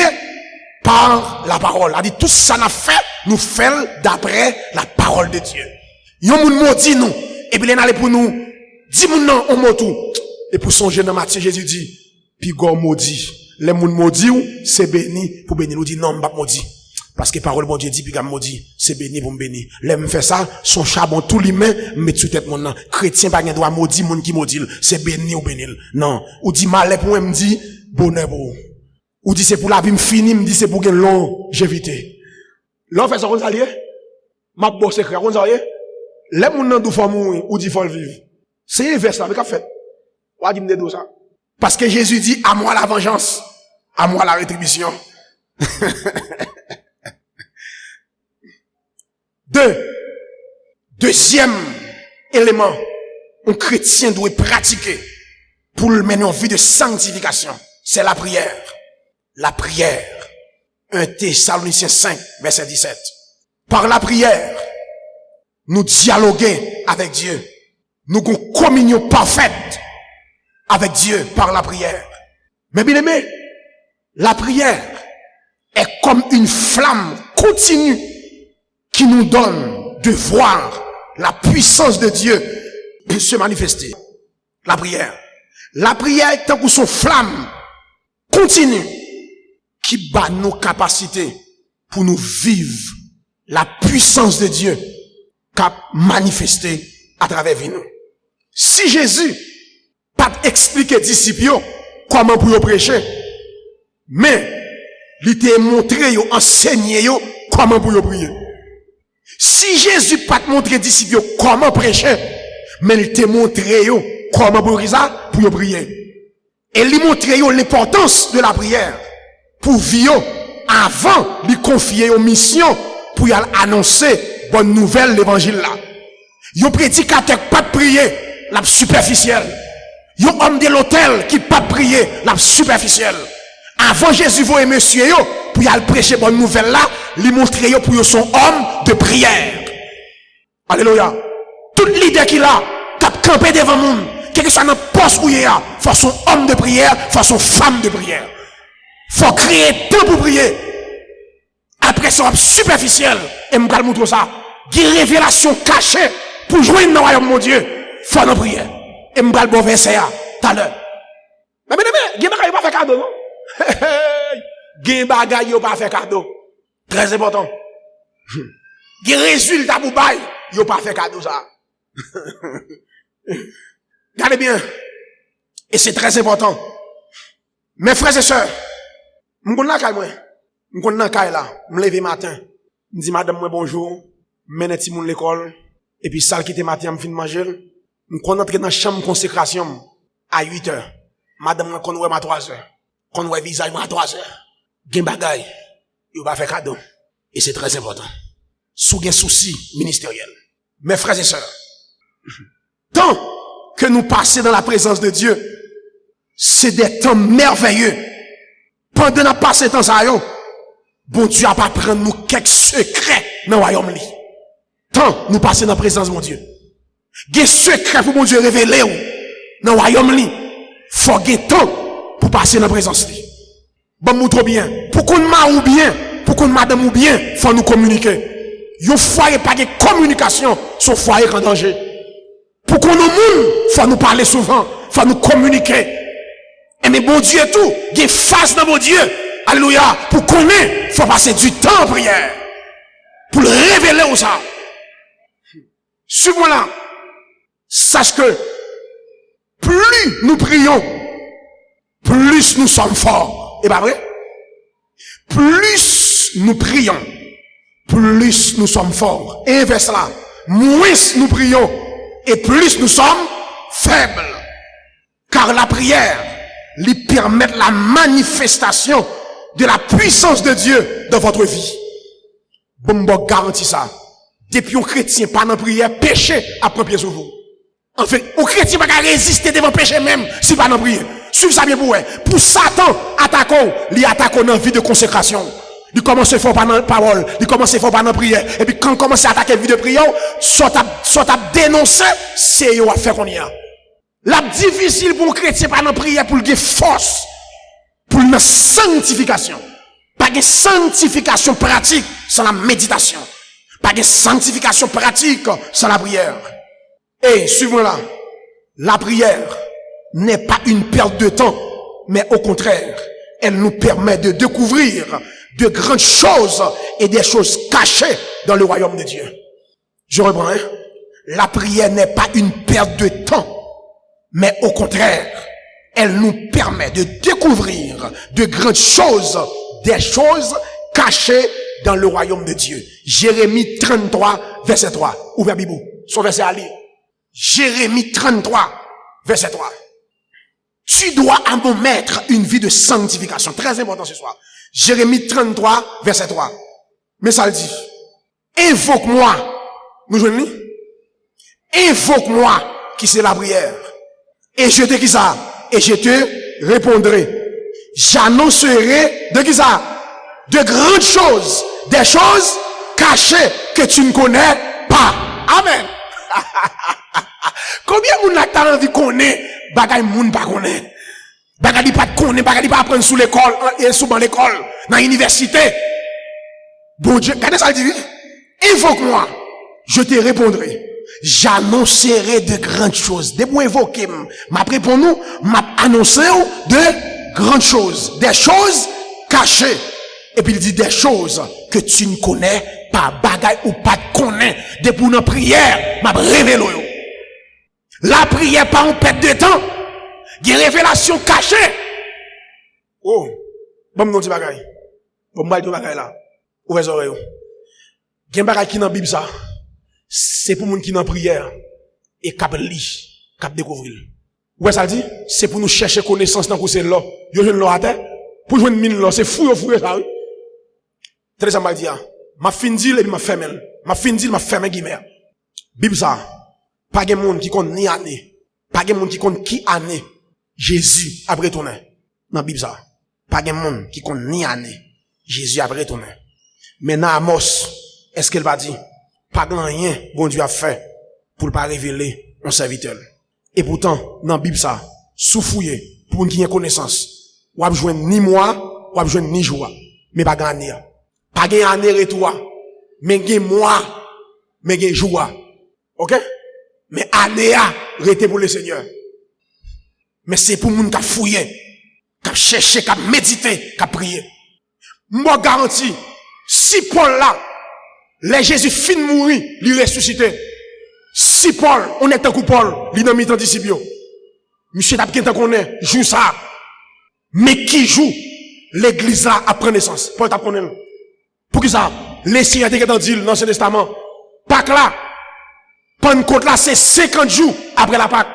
par la parole. A dit tout ça n'a fait, nous faisons d'après la parole de Dieu. Yon moun maudit nous, et puis il allait pour nous, dis moun non, on mot tout. Et pour songer dans Matthieu, Jésus dit, puis go maudit. Les moun maudit ou, c'est béni pour bénir. Nous dit non, m'pas maudit. Parce que parole bon Dieu dit, puis gam maudit, c'est béni pour me bénir. L'aime fait ça, son charbon tout l'humain, met sous tête mon nom. Chrétien pas gen droit maudit, moun qui maudit, c'est béni ou bénir. Non. Ou dit malheur pour me dit, bonheur pour. Ou dit c'est pour la vie fini, me dit c'est pour gagner longévité. L'on fait ça comme ça lié. M'a bon secret comme ça lié. Les moun nan dou faut mourir ou dit faut vivre. C'est inverse là, mais qu'a fait? Ou a dit me ça. Parce que Jésus dit à moi la vengeance, à moi la rétribution. Deuxième élément, un chrétien doit pratiquer pour le mener en vie de sanctification, c'est la prière. La prière. 1 Thessaloniciens 5, verset 17. Par la prière, nous dialoguons avec Dieu. Nous avons une communion parfaite avec Dieu par la prière. Mais bien aimé, la prière est comme une flamme continue qui nous donne de voir la puissance de Dieu se manifester. La prière. La prière est tant que son flamme continue qui bat nos capacités pour nous vivre la puissance de Dieu qu'a manifesté à travers nous. Si Jésus pas expliqué aux disciples comment pour prêcher, mais il t'a montré, enseigné comment pour prier. Si Jésus pas montré aux disciples comment prêcher, mais il t'a montré comment pour prier. Et il montré l'importance de la prière pour vivre avant de confier une mission pour y annoncer bonne nouvelle l'évangile là. Yon prédicateur pas prier, la superficielle. Yon homme de l'hôtel qui pas prier, la superficielle. Avant Jésus voyait monsieur yo pour y aller prêcher bonne nouvelle là, lui montrer yo pour yo son homme de prière. Alléluia. Tout leader qui là, cap camper devant monde, quel que soit dans poste où il y a, faut son homme de prière, faut son femme de prière. Faut créer temps pour prier. Après ça superficiel et me gal montrer ça. Des révélations cachées pour joindre dans le royaume de Dieu. Faut nous prier. Et me gal bon verset tout à l'heure. Mais gen bagay pas faire cadeau non. Gen bagay yo pas faire cadeau. Très important. Gen résultat pour bail, yo pas faire cadeau ça. Regardez bien. Et c'est très important. Mes frères et sœurs, m'gon nan kay moi. M'gon nan kay là, m'lever matin. M'di madame moi bonjour, mène ti moun l'école et puis salle qui te matin m'fin manger. M'kon entrer dans chambre consécration à 8h. Madame moi kon wè ma 3h. Kon wè visage moi à 3h. Gen bagay, yo pas faire cadeau. Et c'est très important. Sou gen souci ministériel. Mes frères et sœurs, tant que nous passons dans la présence de Dieu, c'est des temps merveilleux. Pendant nous passer dans ça, bon Dieu a pas prendre nous quelques secrets dans le royaume. Tant nous passons dans la présence de mon Dieu. Des secrets pour mon Dieu révéler dans le royaume. Faut qu'il y ait temps pour passer dans la présence. Bon, nous trop bien. Pour qu'on m'a ou bien, pour qu'on madame ou bien, faut nous communiquer. Yon foyer pas de communication, son foyer en danger. Pour qu'on nous monde, faut nous parler souvent, faut nous communiquer. Et mais bon Dieu tout, il y a face dans mon Dieu. Alléluia. Pour qu'on ait, faut passer du temps en prière. Pour le révéler aux ça. Suivons là. Sache que, plus nous prions, plus nous sommes forts. Et pas vrai? Plus nous prions, plus nous sommes forts. Et inverse là, moins nous prions, et plus nous sommes faibles. Car la prière lui permet la manifestation de la puissance de Dieu dans votre vie. Bon, garantit ça. Depuis un chrétien, pas dans la prière, péché après pied sur vous. En fait, un chrétien pas résister devant péché même, si pas dans la prière. Suivez ça bien pour vous. Pour Satan, attaquons, il attaque dans la vie de consécration. Il commence à faire par la parole, il commence à faire par la prière. Et puis quand il commence à attaquer la vie de prière, soit à dénoncer, c'est à faire qu'on y a. La difficile pour un chrétien par la prière pour le force, pour la sanctification. Pas de sanctification pratique sans la méditation. Pas de sanctification pratique sans la prière. Et suivons là, la prière n'est pas une perte de temps, mais au contraire, elle nous permet de découvrir de grandes choses et des choses cachées dans le royaume de Dieu. Je reprends, hein? La prière n'est pas une perte de temps, mais au contraire, elle nous permet de découvrir de grandes choses, des choses cachées dans le royaume de Dieu. Jérémie 33, verset 3. Ouvrez Bible, son verset à lire. Jérémie 33, verset 3. Tu dois à mon maître une vie de sanctification. Très important ce soir. Jérémie 33, verset 3. Mais ça le dit. Invoque-moi. Nous jouons. Invoque-moi, qui c'est la prière. Et je te qui ça? Et je te répondrai. J'annoncerai de qui ça? De grandes choses. Des choses cachées que tu ne connais pas. Amen. Combien moun n'a pas envie connaître bagay moun pas connaître? Bagay pas connaître, bagay pas apprendre sous l'école et sous l'école, dans l'université. Bon Dieu, regardez ça dit. Invoque-moi, je te répondrai. J'annoncerai de grandes choses. Dès que vous invoquez, m'a répondu, m'a annoncé de grandes choses, des choses cachées. Et puis il dit des choses que tu ne connais pas, bagay ou pas de connaître. Depuis une prière, m'a révélé. La prière pas en perte de temps. Il y a une révélation cachée. Oh, bon, nous dit bagay. Bon, moi, dit bagay là. Ouvrez les oreilles. Il y a un bagay qui dans la Bible ça. C'est pour les gens qui dans prière. Et qui lit, qui découvrir. Où est-ce ça dit? C'est pour nous chercher connaissance dans le là. Yo jeune là à terre. Pour jouer une mine là, c'est fou ça, oui. Très ça m'a dit, ma fin dit, et ma ferme. Ma fin dit, ma ferme guillemets. Bible ça. Pas de monde qui compte ni année. Pas de monde qui compte qui année. Jésus a retourné. Dans la Bible ça. Pas de monde qui compte ni année. Jésus a retourné. Mais dans Amos, est-ce qu'elle va dire? Pas grand rien, bon Dieu a fait pour ne pas révéler un serviteur. Et pourtant, dans la Bible ça, souffouiller pour une connaissance. Ou à joindre ni moi, ou à joindre ni joie. Mais pas gagner. Pas gagner année retour. Mais gagner moi, mais gagner joie. Ok? Mais année a rete pour le Seigneur. Mais c'est pour moun qui a fouillé, qui a cherché, qui a médité, qui a prié. Moi garantis, si Paul là, les Jésus fin mourir, lui ressuscité. Si Paul, on est un coup Paul, lui dans mi-temps disciple. Monsieur t'a bien qu'on est, joue ça. Mais qui joue? L'église là a pris naissance. Paul t'a connaît. Pour qui ça? Les signes étaient dans le l'Ancien Testament. Pâques là. Pentecôte là, c'est 50 jours après la Pâque.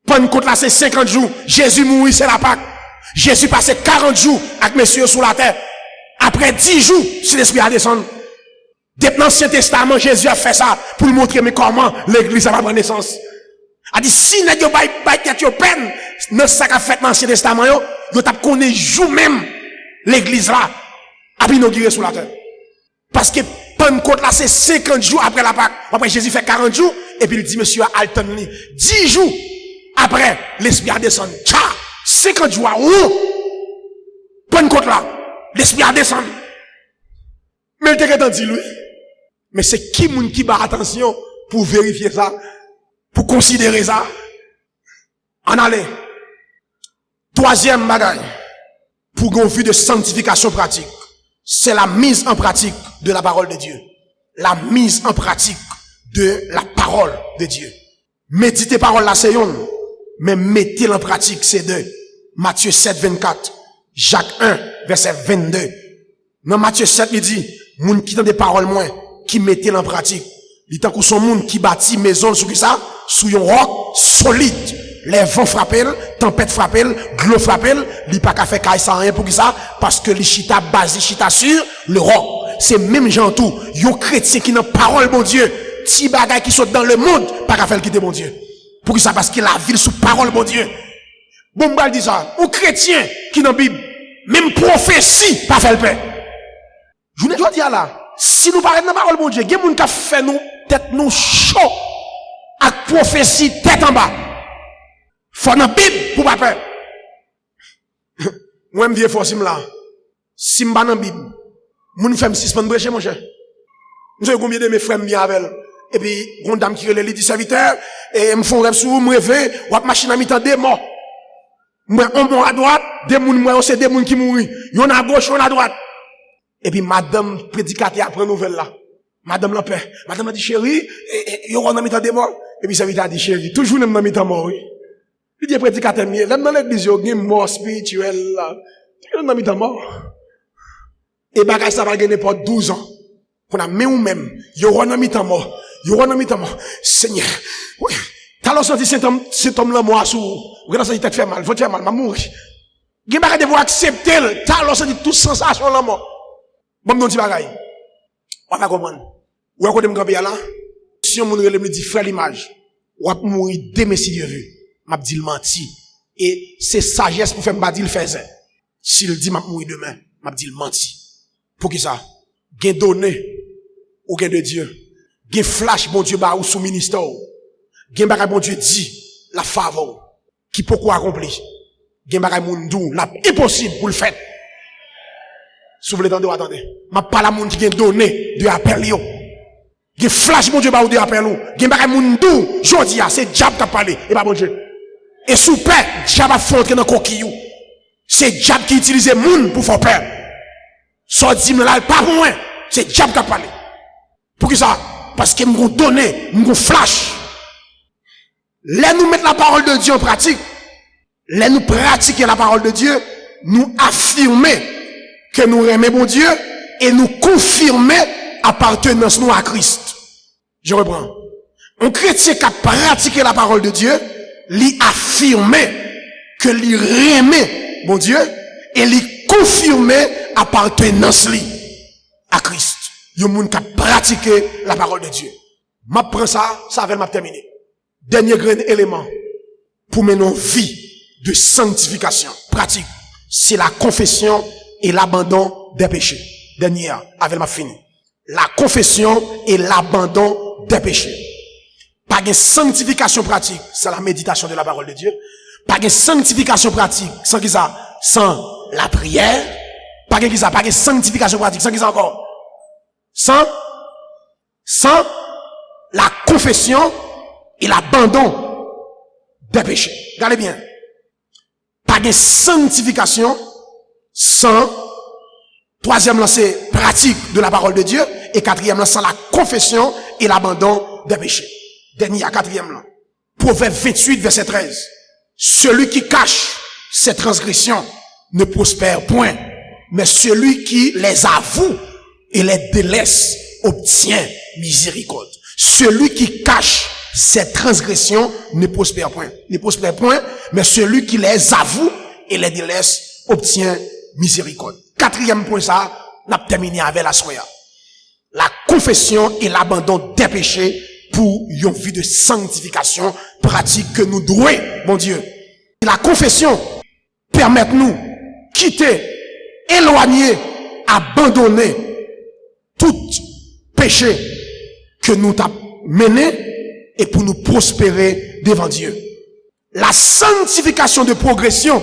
Pentecôte là, c'est 50 jours. Jésus mourit, c'est la Pâque. Jésus passait 40 jours avec messieurs sur la terre. Après 10 jours, si l'Esprit a descendu. Depuis l'Ancien Testament, Jésus a fait ça pour nous montrer mais comment l'église va prendre naissance. A dit, si n'a pas yo peine, dans ce qu'a fait l'Ancien Testament, yo t'a connaît jour même l'église là, a inauguré sur la terre. Parce que Pentecôte là, c'est 50 jours après la Pâque. Après Jésus fait 40 jours, et puis il dit, monsieur, Alton, 10 jours après, l'Esprit a descendu. 50 jours, où? Pentecôte là, l'Esprit a descendu. Mais il t'a dit, lui. Mais c'est qui moun qui bat attention pour vérifier ça, pour considérer ça? En aller. Troisième bagaille, pour qu'on vue de sanctification pratique, c'est la mise en pratique de la parole de Dieu. La mise en pratique de la parole de Dieu. Méditer parole là, c'est une, mais mettez en pratique, c'est deux. Matthieu 7, 24, Jacques 1, verset 22. Dans Matthieu 7, il dit, moun qui t'a des paroles moins, qui mettez en pratique. Il tant que son monde qui bâtit maison sur ça, sous un roc solide. Les vents frappent, tempête frappe, l'eau frappe, il pas qu'à faire caille sans rien pour ça, parce que les chita basé, chita sur le roc. C'est même gens tout, yon chrétien qui n'a parole bon Dieu, ti bagay qui sont dans le monde, pas qu'à faire quitter bon Dieu. Pour ça, parce que la ville sous parole bon Dieu. Bon, m'bal dit ça, ou chrétien qui dans Bible, même prophétie, pas faire le paix. Je ne dois dire là, si nous parlons de la parole bon Dieu, il y a des gens qui fait nous, tête nous chaud, avec prophétie, tête en bas. Faut dans la Bible pour pas peur. Moi, je viens force là. Si je suis dans la Bible, je fais 6 semaines de mon cher. Je sais combien de mes frères bien avec elle. Et puis, une dame qui relève les serviteurs, et me font rêve sous, me rêver, ou à machine à mi-temps des morts. Moi, on mort à droite, des moun, moi, c'est des moun qui mourent. Y'en a à gauche, y'en a à droite. Et puis, madame prédicateur apprend nouvelle là. Madame la paix. Madame a dit, chérie, y'en a mi-temps des morts. Et puis, serviteur a dit, chérie, toujours n'a mi-temps mort, oui. Il dit, prédicateur, mieux, là, dans l'église, y'en a mort spirituel là. Y'en a mi-temps mort. Et bagay ça va gagner pour 12 ans. On a même ou même, y'en a mi-temps mort. Y'en a mi-temps mort. Seigneur, oui. T'as senti cet homme là, moi, sous, regardez ça, il t'a fait mal, faut te faire mal, m'a mourir. Gen bagay de vous accepter, t'as senti toute sensation là, moi. Bon, non, ti bagay. On va comprendre. Ou à côté de mon là, si on me dit, frère l'image, ou à mourir demain si Dieu veut, m'a dit le menti. Et c'est sagesse pour faire m'badi le faisait. S'il dit m'a mourir demain, m'a dit le menti. Pour qui ça? Gen donné, ou gen de Dieu. Gen flash, bon Dieu, ba ou sous ministère. Gen bagay bon Dieu dit, la faveur, qui pourquoi accompli. Gen bagay moun dou, la impossible pour le faire. Si vous voulez attendez. Ma pas la moun qui gen donné, de appel yo. Gen flash, bon Dieu, ba ou de appel ou. Gen bagay moun dou, jodi a, c'est diable qui a parlé, et pas bon Dieu. Et sous peur, diable a fait entrer dans coquillou. C'est diable qui utilise moun pour faire peur. Soit dit, là, pas pour moi. C'est diable qui a parlé. Pour qui ça? Parce que m'ont donné, m'ont flash. Là, nous mettre la parole de Dieu en pratique. Là, nous pratiquer la parole de Dieu. Nous affirmer que nous aimons bon Dieu. Et nous confirmer appartenance nous à Christ. Je reprends. Un chrétien qui a pratiqué la parole de Dieu, lui affirmer que lui aimait bon Dieu. Et lui confirmer appartenance lui à Christ. Yon moun qui a pratiqué la parole de Dieu. M'a prend ça va m'a terminé. Dernier grand élément pour mener une vie de sanctification pratique, c'est la confession et l'abandon des péchés. Dernière, avec m'a fini. La confession et l'abandon des péchés. Pas de sanctification pratique sans la méditation de la parole de Dieu. Pas de sanctification pratique sans qui ça? Sans la prière. Pas de qui ça? Pas de sanctification pratique sans qui ça encore? Sans la confession et l'abandon des péchés. Regardez bien. Pas de sanctification sans, troisième là c'est pratique de la parole de Dieu, et quatrième là sans la confession et l'abandon des péchés. Dernier à quatrième là. Proverbe 28 verset 13. Celui qui cache ses transgressions ne prospère point, mais celui qui les avoue et les délaisse obtient miséricorde. Celui qui cache ses transgressions ne prospère point. Ne prospère point, mais celui qui les avoue et les délaisse obtient miséricorde. Quatrième point ça, n'a terminé avec la soya. La confession et l'abandon des péchés pour une vie de sanctification pratique que nous devons, mon Dieu. La confession permet nous quitter, éloigner, abandonner tout péché que nous avons mené et pour nous prospérer devant Dieu. La sanctification de progression,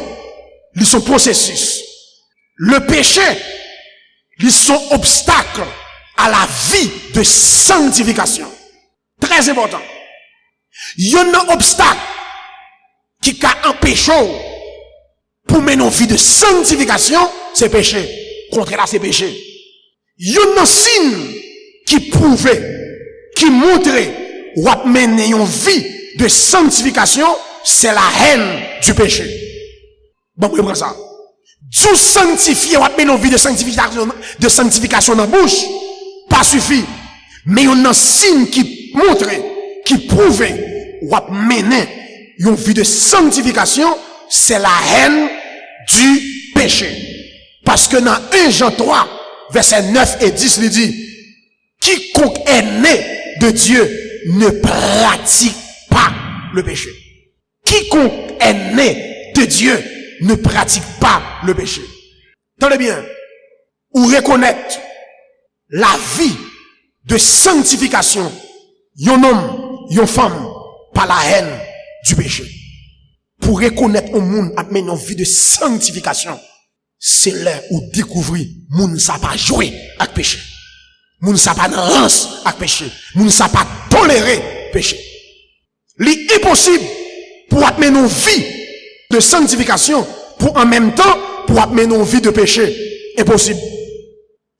ils sont processus. Le péché, ils sont obstacles à la vie de sanctification. Très important. Il y a un obstacle qui a empêché pour mener une vie de sanctification, c'est péché. Contre là, c'est péché. Il y a un signe qui prouvait, qui montrait ou a mené une vie de sanctification, c'est la haine du péché. Bon, je prends ça. Tout sanctifier ou a mené une vie de sanctification dans la bouche, pas suffit. Mais il y a un signe qui montrait, qui prouvait ou a mené une vie de sanctification, c'est la haine du péché. Parce que dans 1 Jean 3, versets 9 et 10, il dit, quiconque est né de Dieu ne pratique pas le péché. Quiconque est né de Dieu ne pratique pas le péché. Tenez bien, ou reconnaître la vie de sanctification, yon homme, yon femme, par la haine du péché. Pour reconnaître au monde à mener une vie de sanctification, c'est là où découvrir, moun sa pas jouer avec péché. Moun sa pas dans rance avec péché. Moun sa pas tolérer péché. L'est impossible pour mener une vie de sanctification, pour en même temps, pour mener une vie de péché. Impossible.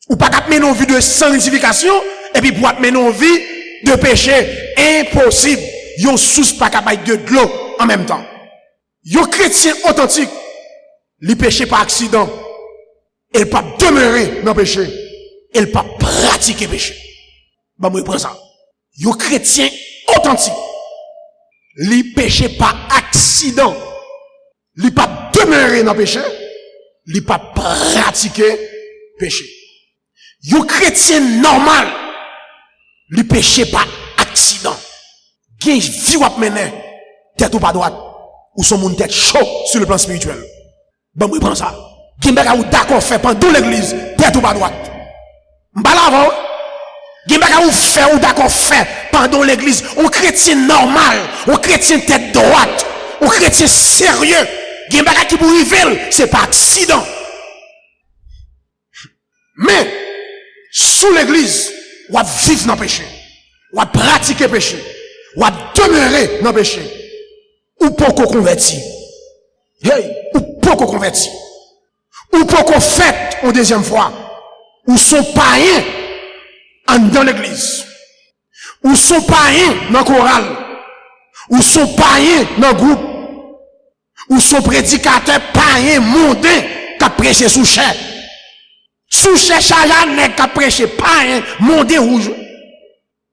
Ou pas mener une vie de sanctification, et puis pour mener une vie de péché. Impossible. Yon sous pas capable de l'eau en même temps. Yon chrétien authentique, li péché par accident, elle pas demeurer dans le péché, elle pas pratiquer péché. Bah, moi, je prends ça. Yon chrétien authentique, li péché par accident, li pas demeurer dans le péché, li pas pratiquer péché. Yon chrétien normal, li péché par accident. Gen vie ou ap mener, tête ou pas droite, ou son moun tête chaud sur le plan spirituel. Bon, moi, prends ça. Gen baka ou d'accord fait pendant l'église, tête ou pas droite. M'balavo. Gen baka ou fait ou d'accord fait pendant l'église, un chrétien normal, un chrétien tête droite, un chrétien sérieux. Gen baka qui pour rivel, c'est pas accident. Mais, sous l'église, ou à vivre dans le péché, ou à pratiquer le péché, ou à demeurer dans le péché, ou pas qu'on converti. Hey, ou pas qu'on converti. Ou pas qu'on fait une deuxième fois. Ou sont païens dans l'église. Ou sont païens dans le choral. Ou sont païens dans le groupe. Ou sont prédicateurs païens mondains qui prêchent sous chair. Sous chair chalanek qui prêchent païens mondains rouges.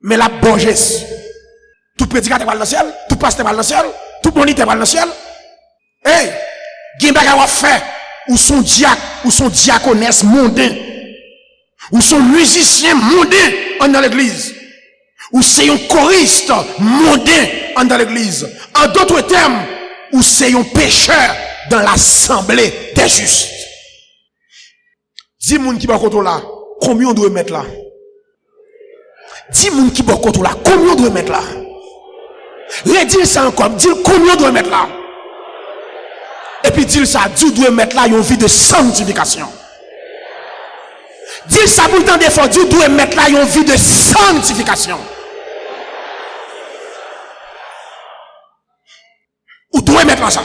Mais la borgesse. Tout prédicateur va dans le ciel, tout pasteur va dans le ciel, tout moniteur va dans le ciel. Hey, Gimbaga va faire, ou son diacre, ou son diaconesse mondain, ou son musicien mondain dans l'église, ou c'est un choriste mondain dans l'église. En d'autres termes, ou c'est un pécheur dans l'assemblée des justes. 10 moun qui va contre là, combien on doit mettre là? 10 moun qui va contre là, combien on doit mettre là? Redis ça encore, dis combien on doit mettre là? Et puis dis ça, Dieu doit mettre là une vie de sanctification. Dis ça pour le temps d'effort, Dieu doit mettre là une vie de sanctification. Ou doit mettre là ça.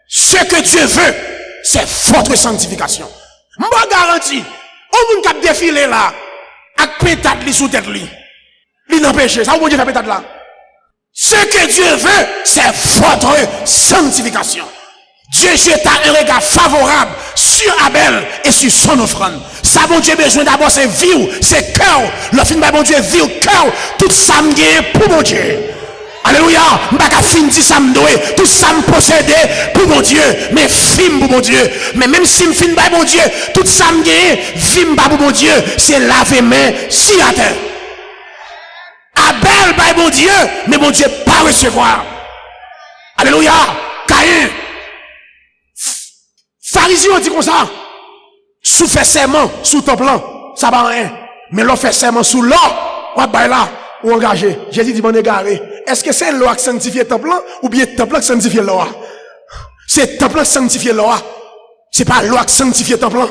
Ce que Dieu veut, c'est votre sanctification. Moi garantis, on moun k'ap défiler là, ak pétade li sous tête li. Li nan péché, ça ou bon Dieu fait pétade là. Ce que Dieu veut, c'est votre sanctification. Dieu jeta un regard favorable sur Abel et sur son offrande. Ça, bon Dieu, besoin d'abord, c'est vie, c'est cœur. Le film, bon Dieu, vie, cœur, tout ça, pour mon Dieu. Alléluia. M'baka fin di ça m'doué. Tout ça m'possédé pour mon Dieu. Mais film pour mon Dieu. Mais même si m'fin pas mon Dieu, tout ça m'gagne, film pas pour mon Dieu. C'est laver main si à terre. Abel par mon Dieu, mais mon Dieu pas recevoir. Alléluia. Caïn. Pharisiens dit comme ça. Sous fait serment, sous ton plan, ça va rien. Mais l'on fait serment sous l'eau, on va là, ou engagé. Jésus dit, bon égaré. Est-ce que c'est l'eau qui sanctifie ton plan, ou bien ton plan qui sanctifie l'eau? C'est ton plan qui sanctifie l'eau. C'est pas l'eau qui sanctifie ton plan.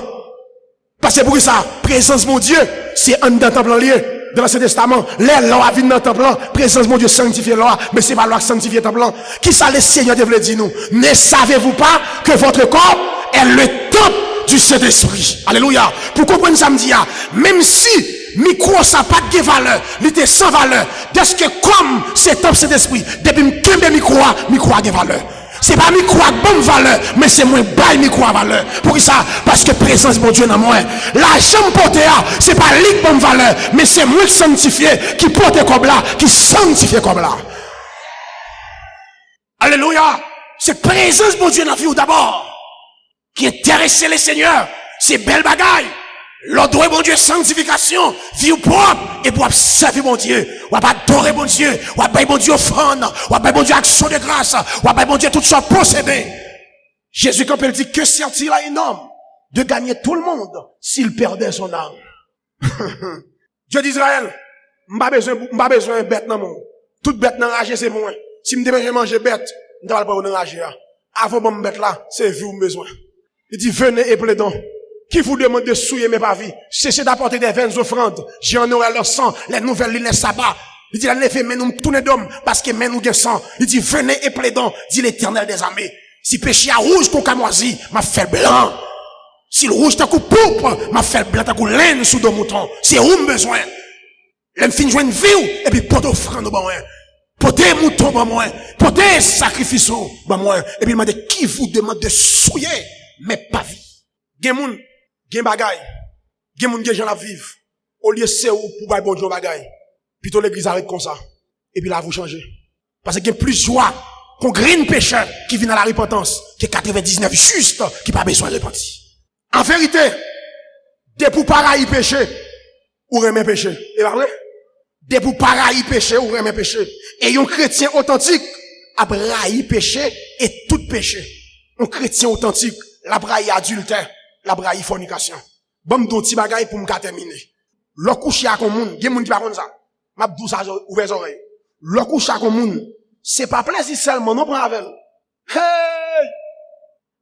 Parce que pour ça, présence mon Dieu, c'est un dans ton plan lié. Dans l'Ancien Testament, les lois viennent dans ton plan, présence mon Dieu sanctifie l'eau, mais c'est pas l'eau qui sanctifie ton plan. Qui ça le Seigneur devait dire nous? Ne savez-vous pas que votre corps est le temple du Saint-Esprit? Alléluia. Pour comprendre ça me dit, même si micro ça pas de valeur, il était sans valeur, parce que comme c'est temple Saint-Esprit, depuis me micro a de valeur. C'est pas micro à bonne valeur, mais c'est moins bas micro à valeur. Pour ça? Parce que présence mon Dieu dans moi. L'argent porté, c'est pas lui bonne valeur, mais c'est moi qui sanctifié, qui porte comme là, qui sanctifie comme là. Alléluia. C'est présence mon Dieu dans la vie d'abord, qui intéresse les seigneurs. C'est belle bagaille. L'ordre mon Dieu, sanctification, vie propre, et pour servir mon Dieu, ou pas adorer mon Dieu, ou pas mon Dieu offrande, ou pas mon Dieu action de grâce, ou pas mon Dieu tout ça possédé. Jésus, quand il dit, que sert-il à un homme de gagner tout le monde s'il perdait son âme? Dieu d'Israël, m'pas besoin de bête dans mon. Toute bête n'enragée, c'est bon. Si me besoin manger bête, je ne vais pas enrager. Avant de me bête là, c'est vous besoin. Il dit, venez et plaidons. Qui vous demande de souiller mes pavis? Cessez d'apporter des vaines offrandes. J'en aurai leur sang, les nouvelles lignes, les sabbats. Il dit, la nef, mais nous tournez d'hommes, parce que mais nous de sang. Il dit, venez et plaidons, dit l'Éternel des armées. Si péché à rouge qu'on camoisi, m'a fait blanc. Si le rouge t'a coup pourpre, m'a fait blanc, t'a coup laine sous deux moutons. C'est où besoin? L'aime fin joindre vie, et puis porte offrande au bon. Portez mouton au moi. Portez sacrifice au moi. Et puis il m'a dit, qui vous demande de souiller mes pavis? Gen gen bagay, gen moun gen jan la vive, au lieu c'est où pour bay bon Dieu bagay, plutôt l'église arrête comme ça, et puis là vous changez. Parce que gen plus joie qu'on green pécheur qui vient à la repentance, que 99 juste qui pas besoin de repentir. En vérité, dès pour pareil péché, ou remet péché. Et pas vrai? Dès pour pareil péché, ou remet péché. Et un chrétien authentique, a brahi péché et tout péché. Un chrétien authentique, la brahi adultère, la brahi fornication. Bon, don ti bagay pour me terminer. Le coucher à comme moun, gen moun qui pas comme ça. M'a dou ça ouvert oreilles. Le coucher à comme moun, c'est pas plaisir seulement, non prend avec. Hey!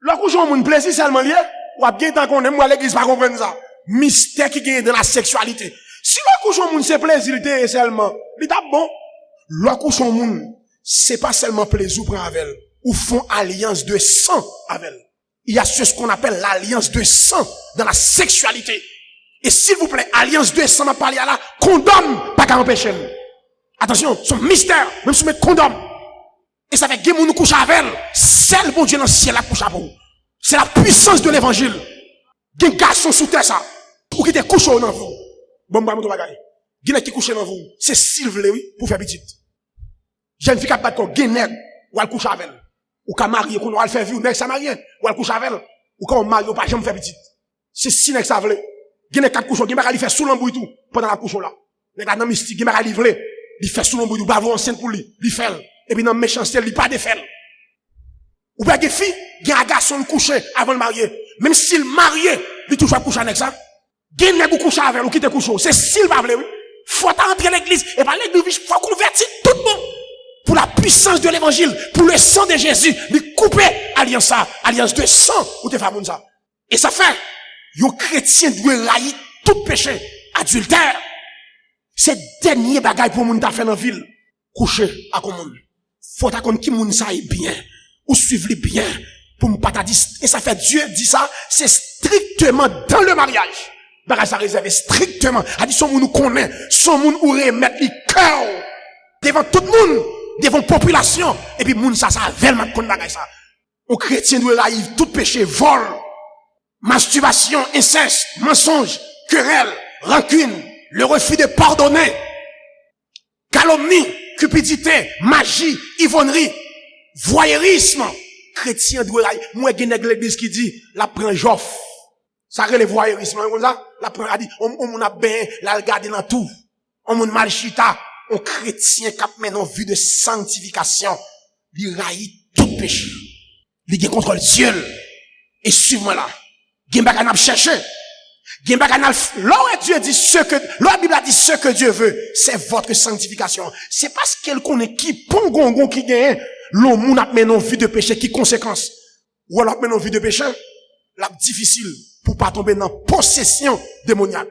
Le coucher à moun plaisir seulement lié, ou a bien tant qu'on aime à l'église pas comprendre ça. Mystère qui gagne dans la sexualité. Si le coucher à moun c'est plaisir seulement, il est bon. Le coucher à moun, c'est pas seulement plaisir prend avec, ou font alliance de sang avec. Il y a ce qu'on appelle l'alliance de sang dans la sexualité. Et s'il vous plaît, alliance de sang, m'a parlé à la, condom, pas qu'à empêcher. Attention, son mystère, même si on condom. Et ça fait que nous couche avec elle. Celle, bon Dieu, dans le ciel, la couche à vous. C'est la puissance de l'évangile. Gen garçon sous terre, ça. Pour qui te couche dans vous. Bon, bah, mon bagay. Gen qui couche dans vous. C'est s'il vous plaît, oui, pour faire petite. Jeune fille qui a pas de corps, gen nèg, ou elle couche avec elle. Ou qu'à marier, qu'on va le faire vivre, nèg ça marié, ou elle couche avec elle. Ou quand on marie, ou pas jamais faire petite. C'est si nèg ça vle. Gen quatre couches, gen il fait sous l'embouille tout, pendant la couche là. Nèg dans mystique, gen il vle. Il fait sous l'embouille, bavo enceinte pour lui, il fait. Et puis dans méchanceté, il pas de fait. Ou pas de fille, gen un garçon couché avant de marier. Même s'il marié, il toujours coucher avec ça. Gen nèg couche avec ou qui te couche, c'est s'il pas vle, oui. Faut entrer l'église, et pas l'église, faut convertir tout le monde. Pour la puissance de l'évangile, pour le sang de Jésus, lui couper alliance de sang, ou te fait ça. Et ça fait, yon chrétien doit railler tout péché, adultère. C'est dernier bagage pour moun ta fait dans la ville, coucher à moun. Faut ta kon ki moun sa y bien, ou suivre bien, pour me pas ta dire. Et ça fait Dieu dit ça, c'est strictement dans le mariage. Bagage ça réservé strictement. A dit son moun nous connaît, son moun ou remettre les cœur devant tout le monde. Devant population, et puis moun ça vraiment kon bagay ça. Au chrétien doit railler tout péché, vol, masturbation, inceste, mensonge, querelle, rancune, le refus de pardonner, calomnie, cupidité, magie, yvonnerie, voyeurisme. Chrétien doit, moi, il y a l'église qui dit, la prend joff. Ça relève voyeurisme, comme ça. La prend, a dit, on a bien, la regarder dans tout. On a mal chita. Un chrétien qui a maintenant vue de sanctification. Il raille tout péché. Il a contrôle Dieu. Et suivez-moi là. Il y a un chercher. Dieu dit ce que, la Bible a dit ce que Dieu veut, c'est votre sanctification. C'est parce qu'elle connaît qui pon gongon qui gagne, l'homme a mené une vie de péché, qui conséquence. Ou alors mené une vie de péché, la difficile pour pas tomber dans possession démoniaque.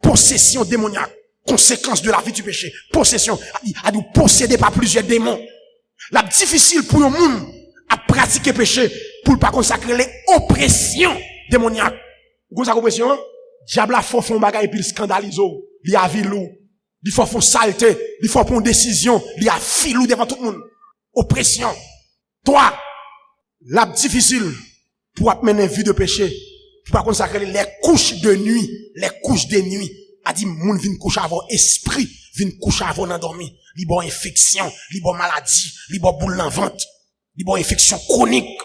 Possession démoniaque. Conséquence de la vie du péché. Possession. À nous posséder par plusieurs démons. La difficile pour un monde à pratiquer péché, pour pas consacrer les oppressions démoniaques. Vous avez compris, diable a fait un bagage et puis il scandalise. Il a vilou. Il faut faire saleté. Il faut prendre une décision. Il a filou devant tout le monde. Oppression. Toi, la difficile pour mener une vie de péché. Pour pas consacrer les couches de nuit. Les couches de nuit. A dit, moun vin coucher avant esprit. Vin coucher avant endormi. Li bon infection. Li bon maladie. Li bon boule dans ventre. Li bon infection chronique.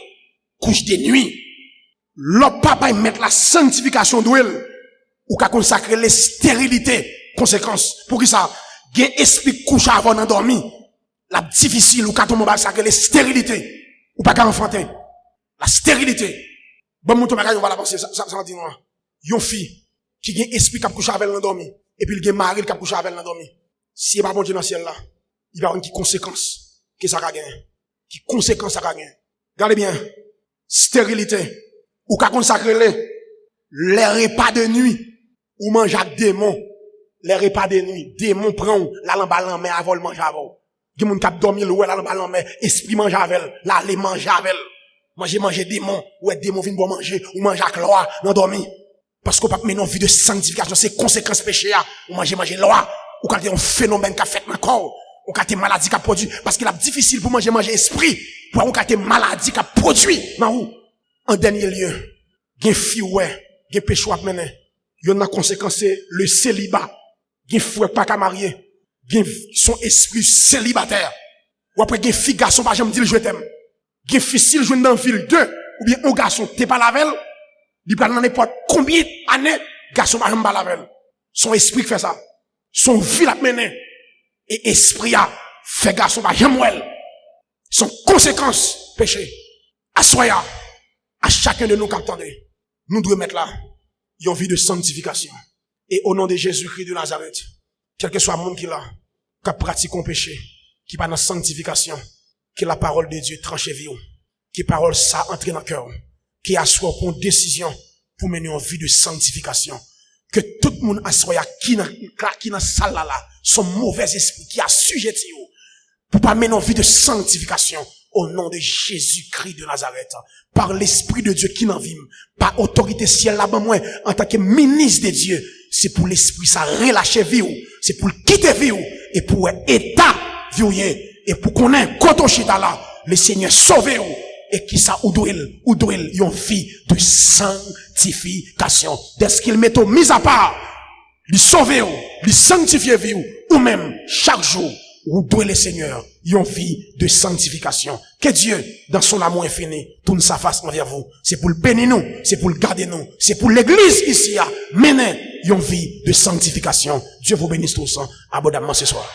Couche de nuit. L'autre papa mettre la sanctification d'ouel ou qu'a consacrer les stérilités conséquences pour qui ça gain esprit couche avant d'endormir la difficile ou qu'a tomber consacrer les stérilités ou pas qu'à enfanter la stérilité bon mon bagage on va la penser ça dit moi yon fille qui gain esprit qui couche avec l'endormi et puis il gain mari qui couche avec l'endormi si pas bon Dieu dans ciel là il va avoir une conséquence que ça va gagner qui conséquence ça va gagner regardez bien stérilité ou qu'à consacrer les repas de nuit, ou manger avec démon, les repas de nuit, démon prend, la lambalan, mais avant le manger avant. Des gens qui dormi l'oué, la lambalan, mais esprit mange avec, là, les manger avec. Manger démon, ouais, démon vient pour manger, ou manger avec loi, non dormi. Parce qu'on peut pas mener une vie de sanctification, c'est conséquence péché, ou manger loi, ou quand il y a un phénomène qui a fait dans le corps, ou quand il y a une maladie qui a produit, parce qu'il est difficile pour manger esprit, pour quand il y a une maladie qui a produit, non, où? En dernier lieu, gen fi ouais, gen péché à mener. Yon a conséquence le célibat. Gen frère pas qu'à marier. Gen son esprit célibataire. Ou après gen fi garçon pas jamais dire je t'aime. Gen fi s'il joue dans ville 2 ou bien un garçon t'es pas lavel, il prend n'importe combien d'années garçon pas jamais pas lavel. Son esprit fait ça. Son vie la mener et esprit a fait garçon pas jamais well. Son conséquence péché. Assoya à chacun de nous qui attendez, nous devons mettre là une vie de sanctification. Et au nom de Jésus-Christ de Nazareth, quel que soit le monde qui là, qui pratique un péché, qui pas dans la sanctification, que la parole de Dieu tranche vie, que la parole ça entre dans le cœur, qui assoit pour une décision pour mener une vie de sanctification. Que tout le monde assoit qui dans salle là, son mauvais esprit, qui a sujetti pour pas mener une vie de sanctification. Au nom de Jésus-Christ de Nazareth, par l'Esprit de Dieu qui n'en vit, par autorité ciel là-bas, moi, en tant que ministre de Dieu, c'est pour l'Esprit ça relâcher vie, c'est pour quitter vie, et pour état vie, et pour qu'on ait koto chita là, le Seigneur sauve et qui ça ou doit yon vie de sanctification. Dès qu'il met au mis à part, lui sauver, lui sanctifier vie, ou même chaque jour, ou doit le Seigneur, yon vie de sanctification. Que Dieu, dans son amour infini, tourne sa face envers vous. C'est pour le bénir nous, c'est pour le garder nous, c'est pour l'église ici, mener yon vie de sanctification. Dieu vous bénisse tous, abondamment ce soir.